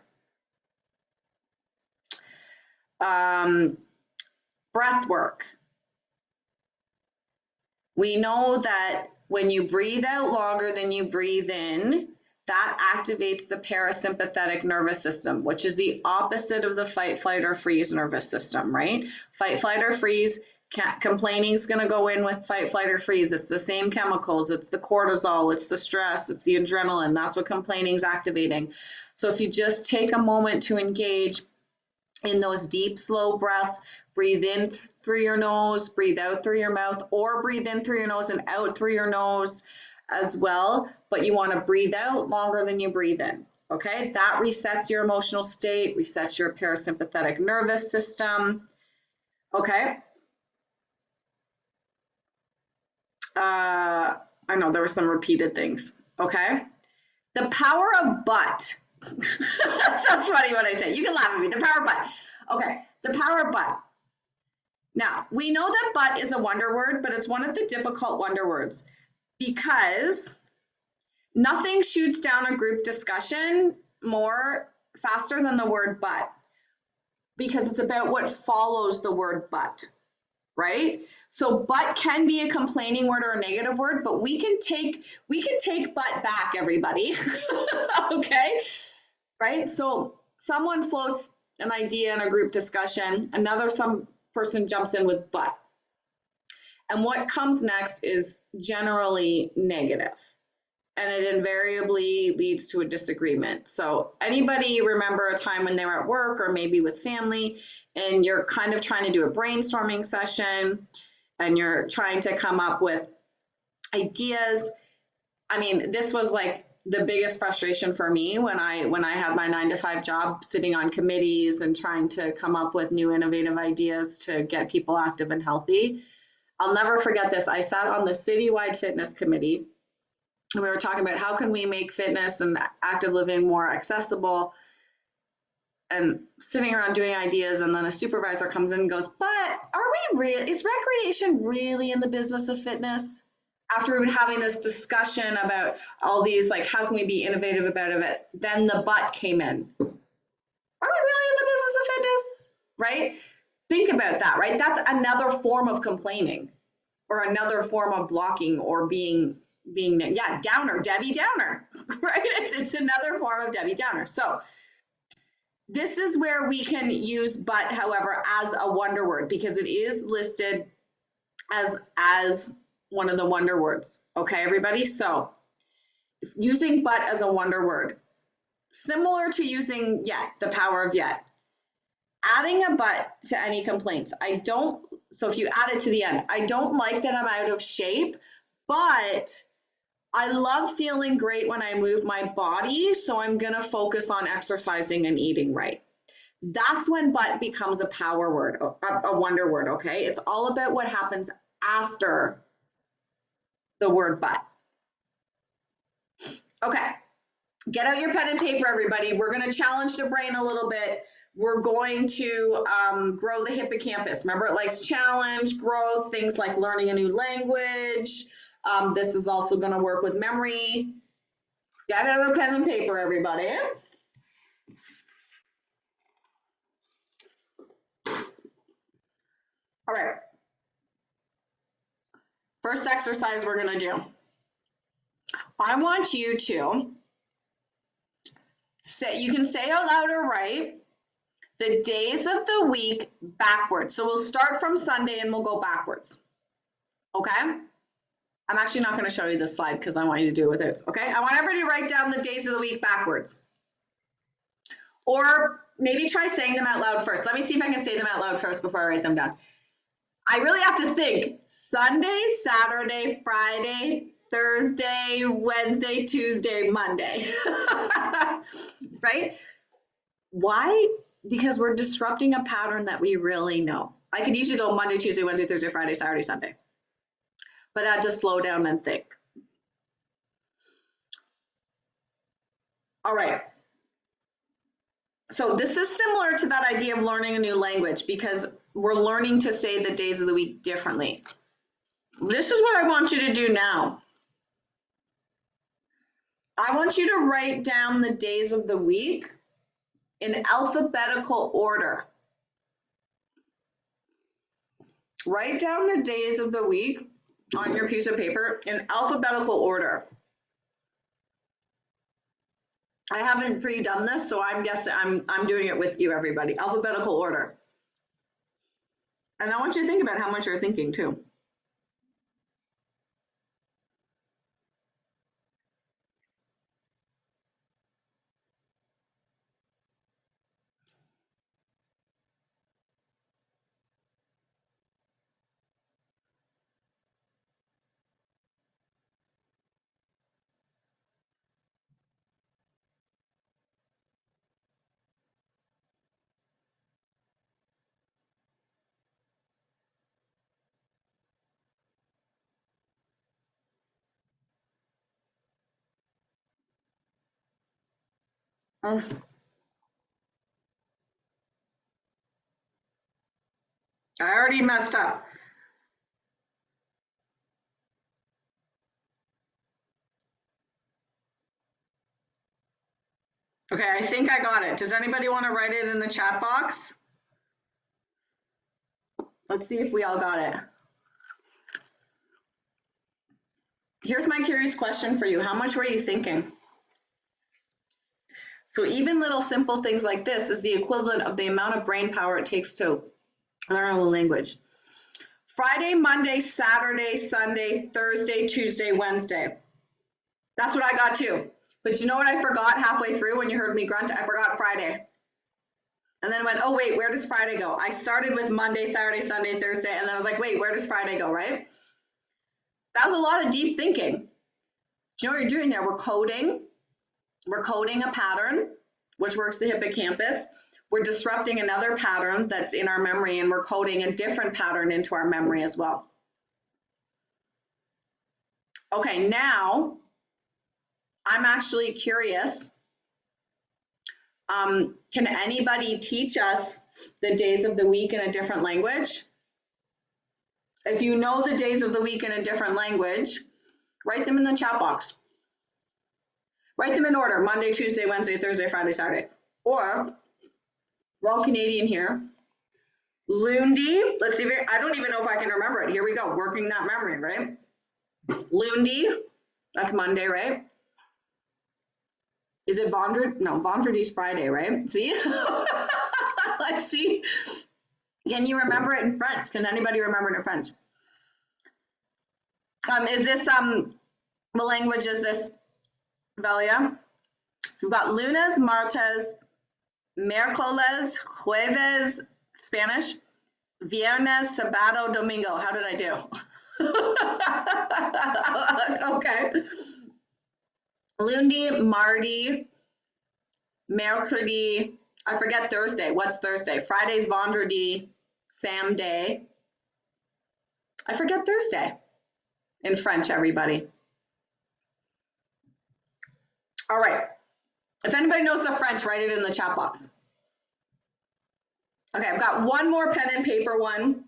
Breath work. We know that when you breathe out longer than you breathe in, that activates the parasympathetic nervous system, which is the opposite of the fight, flight, or freeze nervous system, right? Fight, flight, or freeze, complaining is going to go in with fight, flight, or freeze. It's the same chemicals. It's the cortisol. It's the stress. It's the adrenaline. That's what complaining is activating. So if you just take a moment to engage in those deep, slow breaths, breathe in through your nose, breathe out through your mouth, or breathe in through your nose and out through your nose as well. But you want to breathe out longer than you breathe in. Okay, that resets your emotional state, resets your parasympathetic nervous system. Okay. I know there were some repeated things. Okay. The power of but. That sounds funny when I say it. You can laugh at me. The power of but. Okay. The power of but. Now, we know that but is a wonder word, but it's one of the difficult wonder words because nothing shoots down a group discussion more faster than the word but, because it's about what follows the word but, right? So but can be a complaining word or a negative word, but we can take but back, everybody. Okay? Right? So someone floats an idea in a group discussion, some person jumps in with but. And what comes next is generally negative. And it invariably leads to a disagreement. So anybody remember a time when they were at work or maybe with family and you're kind of trying to do a brainstorming session and you're trying to come up with ideas? I mean, this was like the biggest frustration for me when I had my 9-to-5 job, sitting on committees and trying to come up with new innovative ideas to get people active and healthy. I'll never forget this. I sat on the citywide fitness committee and we were talking about how can we make fitness and active living more accessible, and sitting around doing ideas, and then a supervisor comes in and goes, but is recreation really in the business of fitness? After we've been having this discussion about all these, like, how can we be innovative about it, then the but came in. Are we really in the business of fitness? Right? Think about that, right? That's another form of complaining or another form of blocking or being downer, Debbie Downer, right? It's another form of Debbie Downer. So this is where we can use but, however, as a wonder word, because it is listed as one of the wonder words. Okay, everybody? So using but as a wonder word, similar to using yet, the power of yet. Adding a but to any complaints. So if you add it to the end, I don't like that I'm out of shape, but I love feeling great when I move my body, so I'm going to focus on exercising and eating right. That's when but becomes a power word, a wonder word, okay? It's all about what happens after the word but. Okay, get out your pen and paper, everybody. We're going to challenge the brain a little bit. We're going to grow the hippocampus. Remember, it likes challenge, growth, things like learning a new language. This is also going to work with memory. Get out a pen and paper, everybody. All right. First exercise we're going to do. I want you to say, you can say out loud or write, the days of the week backwards. So we'll start from Sunday and we'll go backwards. Okay? I'm actually not going to show you this slide because I want you to do it with it. Okay? I want everybody to write down the days of the week backwards. Or maybe try saying them out loud first. Let me see if I can say them out loud first before I write them down. I really have to think. Sunday, Saturday, Friday, Thursday, Wednesday, Tuesday, Monday. Right? Why? Because we're disrupting a pattern that we really know. I could usually go Monday, Tuesday, Wednesday, Thursday, Friday, Saturday, Sunday. But I had to slow down and think. All right. So this is similar to that idea of learning a new language because we're learning to say the days of the week differently. This is what I want you to do now. I want you to write down the days of the week in alphabetical order. Write down the days of the week on your piece of paper in alphabetical order. I haven't pre-done this, so I'm guessing I'm doing it with you, everybody. Alphabetical order. And I want you to think about how much you're thinking too. I already messed up. Okay, I think I got it. Does anybody want to write it in the chat box? Let's see if we all got it. Here's my curious question for you. How much were you thinking? So even little simple things like this is the equivalent of the amount of brain power it takes to learn a language. Friday, Monday, Saturday, Sunday, Thursday, Tuesday, Wednesday. That's what I got too. But you know what I forgot halfway through when you heard me grunt? I forgot Friday. And then went, oh wait, where does Friday go? I started with Monday, Saturday, Sunday, Thursday, and then I was like, wait, where does Friday go, right? That was a lot of deep thinking. Do you know what you're doing there? We're coding a pattern, which works the hippocampus. We're disrupting another pattern that's in our memory, and we're coding a different pattern into our memory as well. Okay, now I'm actually curious. Can anybody teach us the days of the week in a different language? If you know the days of the week in a different language, write them in the chat box. Write them in order: Monday, Tuesday, Wednesday, Thursday, Friday, Saturday. Or, we're all Canadian here. Lundi, let's see, I don't even know if I can remember it. Here we go, working that memory, right? Lundi, that's Monday, right? Is it Vendredi? No, Vendredi's Friday, right? See? Let's see. Can you remember it in French? Can anybody remember it in French? Is this, what language is this, Velia? We've got lunes, martes, miércoles, jueves, Spanish, viernes, sábado, domingo. How did I do? Okay. Lundi, mardi, mercredi. I forget Thursday. What's Thursday? Friday's vendredi, samedi. I forget Thursday in French, everybody. All right. If anybody knows the French, write it in the chat box. Okay, I've got one more pen and paper one.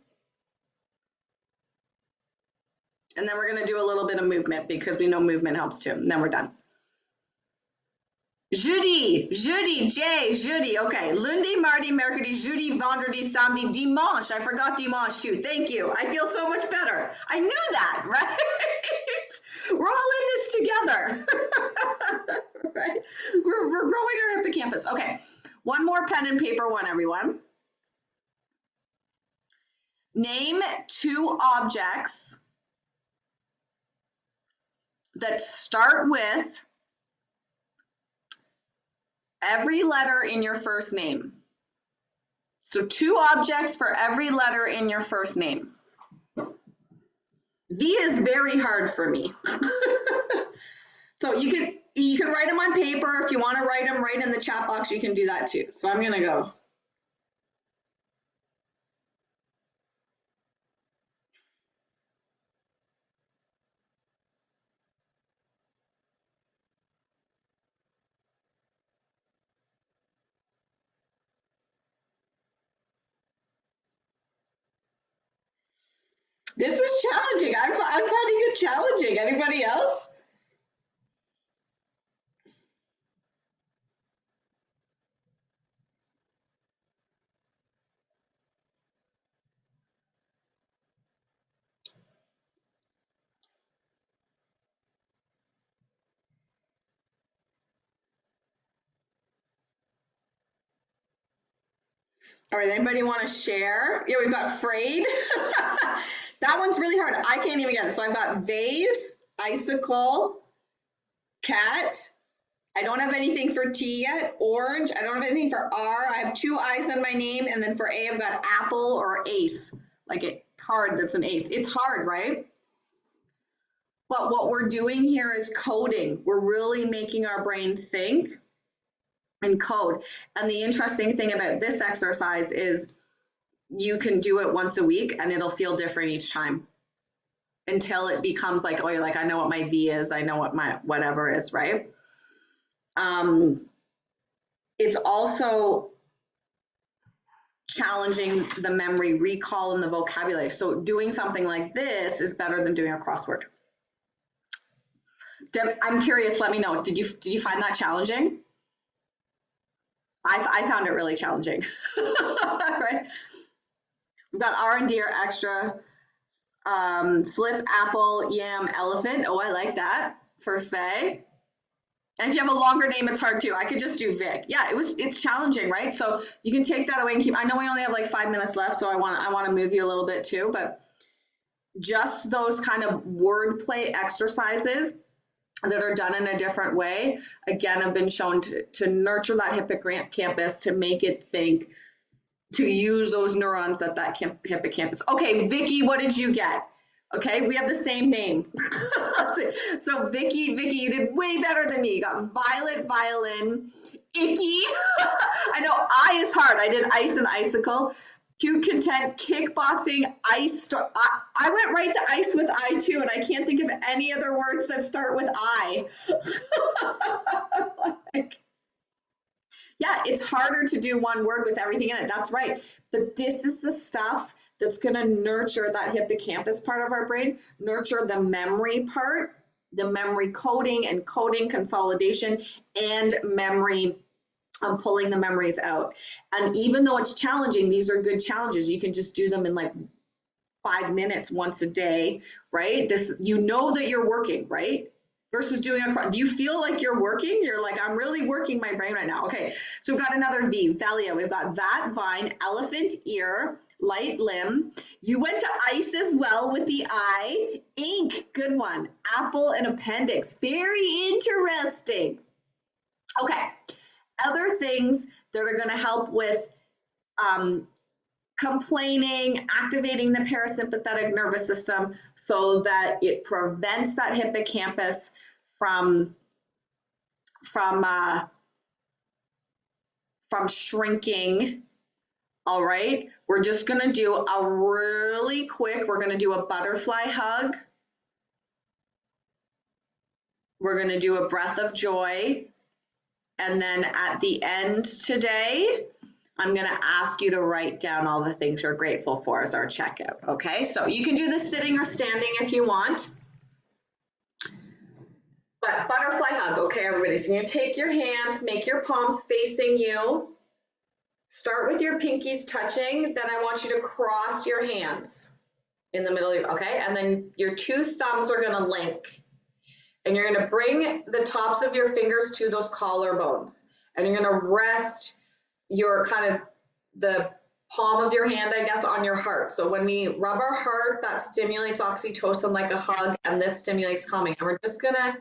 And then we're going to do a little bit of movement because we know movement helps too. And then we're done. Jeudi, jeudi. Okay, lundi, mardi, mercredi, jeudi, vendredi, samedi, dimanche. I forgot dimanche too. Thank you. I feel so much better. I knew that, right? We're all in this together. Right? We're growing our hippocampus. Okay, one more pen and paper one, everyone. Name two objects that start with every letter in your first name. So two objects for every letter in your first name. V is very hard for me. So you can write them on paper. If you want to write them right in the chat box, you can do that too. So I'm gonna go. This is challenging. I'm finding it challenging. Anybody else? All right, anybody want to share? Yeah, we've got frayed. That one's really hard. I can't even get it. So I've got vase, icicle, cat. I don't have anything for T yet. Orange. I don't have anything for R. I have two I's on my name. And then for A, I've got apple or ace. Like a card that's an ace. It's hard, right? But what we're doing here is coding. We're really making our brain think and code. And the interesting thing about this exercise is you can do it once a week and it'll feel different each time until it becomes like, oh, you're like, I know what my V is. I know what my whatever is, right? It's also challenging the memory recall and the vocabulary. So doing something like this is better than doing a crossword. Deb, I'm curious, let me know. Did you find that challenging? I found it really challenging. Right? We've got R and D are extra. Flip, apple, yam, elephant. Oh, I like that for Faye. And if you have a longer name, it's hard too. I could just do Vic. Yeah, it's challenging, right? So you can take that away and keep. I know we only have like 5 minutes left, so I want to move you a little bit too, but just those kind of wordplay exercises that are done in a different way, again, have been shown to nurture that hippocampus, to make it think, to use those neurons at that hippocampus. Okay, Vicky, what did you get? Okay, we have the same name. So Vicky, you did way better than me. You got violet, violin, icky. I know I is hard. I did ice and icicle. Cute, content, kickboxing, ice. I went right to ice with I too, and I can't think of any other words that start with I. Like, yeah, it's harder to do one word with everything in it. That's right. But this is the stuff that's going to nurture that hippocampus part of our brain, nurture the memory part, the memory coding and coding consolidation, and memory pulling the memories out. And even though it's challenging, these are good challenges. You can just do them in like 5 minutes once a day, right? This, you know that you're working, right? Versus doing a, do you feel like you're working? You're like, I'm really working my brain right now. Okay, so we've got another V, Thalia. We've got vat, vine, elephant, ear, light limb. You went to ice as well with the I. Ink, good one. Apple and appendix, very interesting. Okay, other things that are gonna help with complaining, activating the parasympathetic nervous system so that it prevents that hippocampus from shrinking. All right, we're just gonna do a really quick, we're gonna do a butterfly hug. We're gonna do a breath of joy. And then at the end today, I'm going to ask you to write down all the things you're grateful for as our checkout. Okay, so you can do this sitting or standing if you want. But butterfly hug, okay, everybody. So you're going to take your hands, make your palms facing you. Start with your pinkies touching. Then I want you to cross your hands in the middle of your, okay? And then your two thumbs are going to link. And you're going to bring the tops of your fingers to those collarbones. And you're going to rest your kind of the palm of your hand, I guess, on your heart. So when we rub our heart, that stimulates oxytocin like a hug, and this stimulates calming. And we're just gonna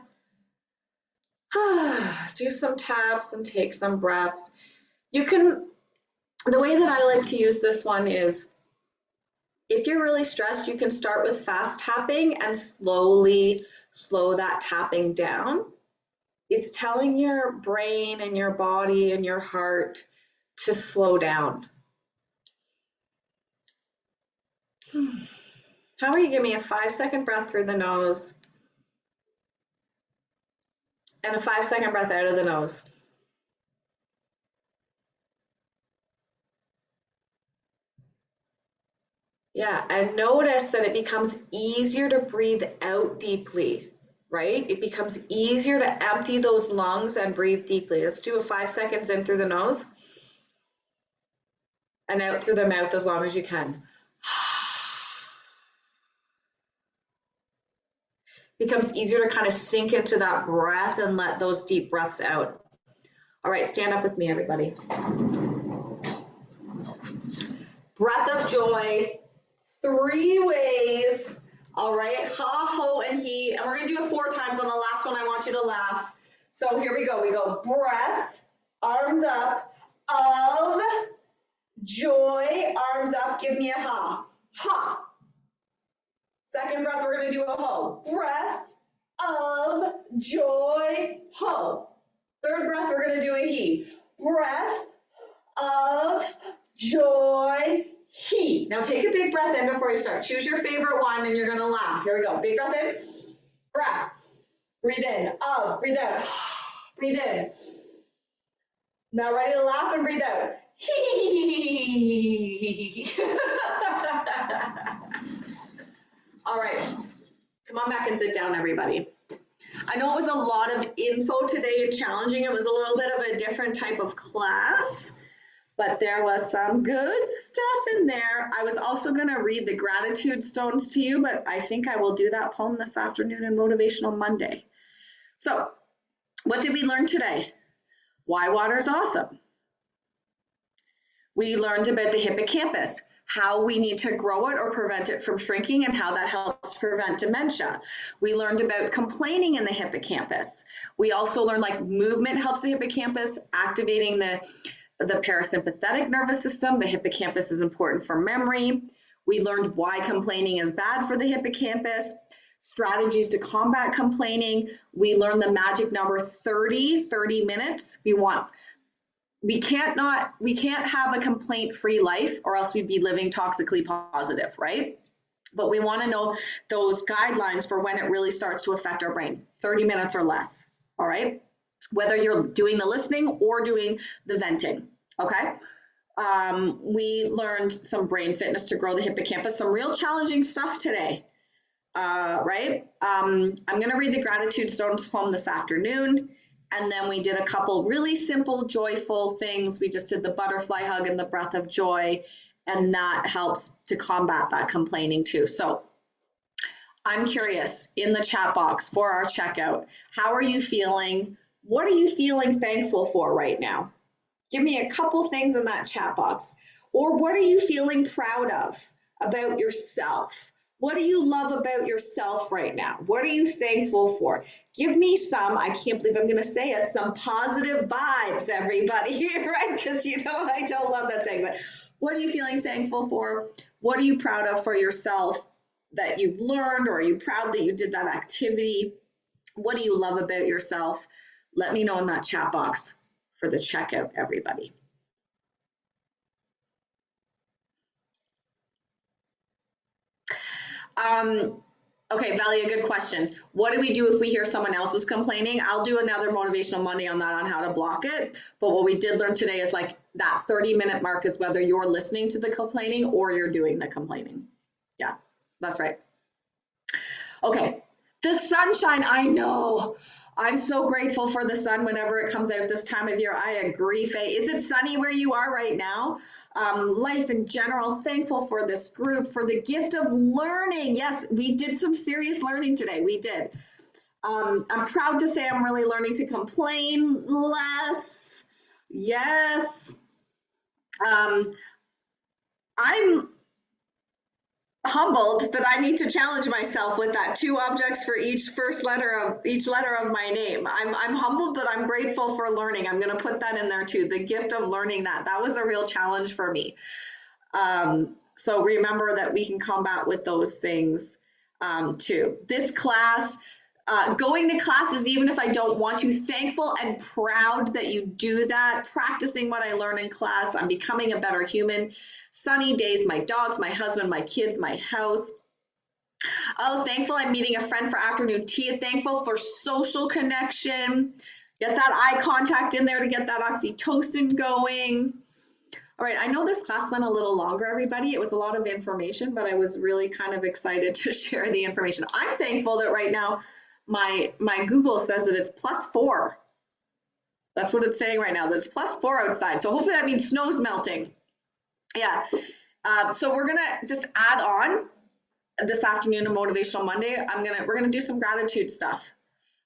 do some taps and take some breaths. You can, the way that I like to use this one is If you're really stressed, you can start with fast tapping and slowly slow that tapping down. It's telling your brain and your body and your heart to slow down. How about you give me a 5-second breath through the nose and a 5-second breath out of the nose. Yeah, and notice that it becomes easier to breathe out deeply, right? It becomes easier to empty those lungs and breathe deeply. Let's do a 5 seconds in through the nose and out through the mouth as long as you can. Becomes easier to kind of sink into that breath and let those deep breaths out. All right, stand up with me, everybody. Breath of joy, 3 ways. All right, ha, ho, and he. And we're gonna do it 4 times. On the last one, I want you to laugh. So here we go. We go breath, arms up, of joy, arms up. Give me a ha. Ha. Second breath, we're gonna do a ho. Breath of joy, ho. Third breath, we're gonna do a he. Breath of joy, he. Now take a big breath in before you start. Choose your favorite one and you're gonna laugh. Here we go. Big breath in, breath. Breathe in, of, breathe out, breathe in. Now ready to laugh and breathe out. All right, come on back and sit down, everybody. I know it was a lot of info today and challenging. It was a little bit of a different type of class, but there was some good stuff in there. I was also going to read the gratitude stones to you, but I think I will do that poem this afternoon in Motivational Monday. So, what did we learn today? Why water is awesome. We learned about the hippocampus, how we need to grow it or prevent it from shrinking, and how that helps prevent dementia. We learned about complaining in the hippocampus. We also learned like movement helps the hippocampus, activating the parasympathetic nervous system. The hippocampus is important for memory. We learned why complaining is bad for the hippocampus, strategies to combat complaining. We learned the magic number 30 minutes. We can't have a complaint-free life, or else we'd be living toxically positive, right? But we want to know those guidelines for when it really starts to affect our brain, 30 minutes or less, all right? Whether you're doing the listening or doing the venting, okay? We learned some brain fitness to grow the hippocampus, some real challenging stuff today, right? I'm going to read the Gratitude Stones poem this afternoon. And then we did a couple really simple, joyful things. We just did the butterfly hug and the breath of joy, and that helps to combat that complaining too. So I'm curious, in the chat box for our checkout, how are you feeling? What are you feeling thankful for right now? Give me a couple things in that chat box. Or what are you feeling proud of about yourself? What do you love about yourself right now? What are you thankful for? Give me some, I can't believe I'm going to say it, some positive vibes, everybody, right? Because you know I don't love that saying, but what are you feeling thankful for? What are you proud of for yourself that you've learned, or are you proud that you did that activity? What do you love about yourself? Let me know in that chat box for the checkout, everybody. Okay, Valia, good question. What do we do if we hear someone else is complaining? I'll do another Motivational Monday on that, on how to block it. But what we did learn today is like that 30-minute mark is whether you're listening to the complaining or you're doing the complaining. Yeah, that's right. Okay, the sunshine, I know. I'm so grateful for the sun whenever it comes out this time of year. I agree, Faye. Is it sunny where you are right now? Life in general, thankful for this group, for the gift of learning. Yes, we did some serious learning today. We did. I'm proud to say I'm really learning to complain less. Yes. I'm humbled that I need to challenge myself with that 2 objects for each letter of my name. I'm humbled, but I'm grateful for learning. I'm going to put that in there too. The gift of learning that was a real challenge for me. So remember that we can combat with those things too. This class, going to classes, even if I don't want to, thankful and proud that you do that, practicing what I learn in class. I'm becoming a better human. Sunny days, my dogs, my husband, my kids, my house. Oh, thankful I'm meeting a friend for afternoon tea. Thankful for social connection. Get that eye contact in there to get that oxytocin going. All right, I know this class went a little longer, everybody. It was a lot of information, but I was really kind of excited to share the information. I'm thankful that right now my Google says that it's +4. That's what it's saying right now, that it's +4 outside. So hopefully that means snow's melting. Yeah, so we're gonna just add on this afternoon to Motivational Monday. We're gonna do some gratitude stuff.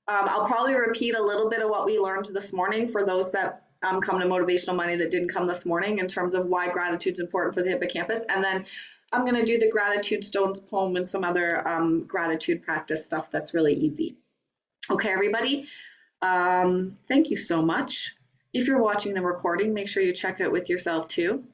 I'll probably repeat a little bit of what we learned this morning for those that come to Motivational Monday that didn't come this morning in terms of why gratitude is important for the hippocampus. And then I'm going to do the gratitude stones poem and some other gratitude practice stuff that's really easy. Okay, everybody. Thank you so much. If you're watching the recording, make sure you check it with yourself too.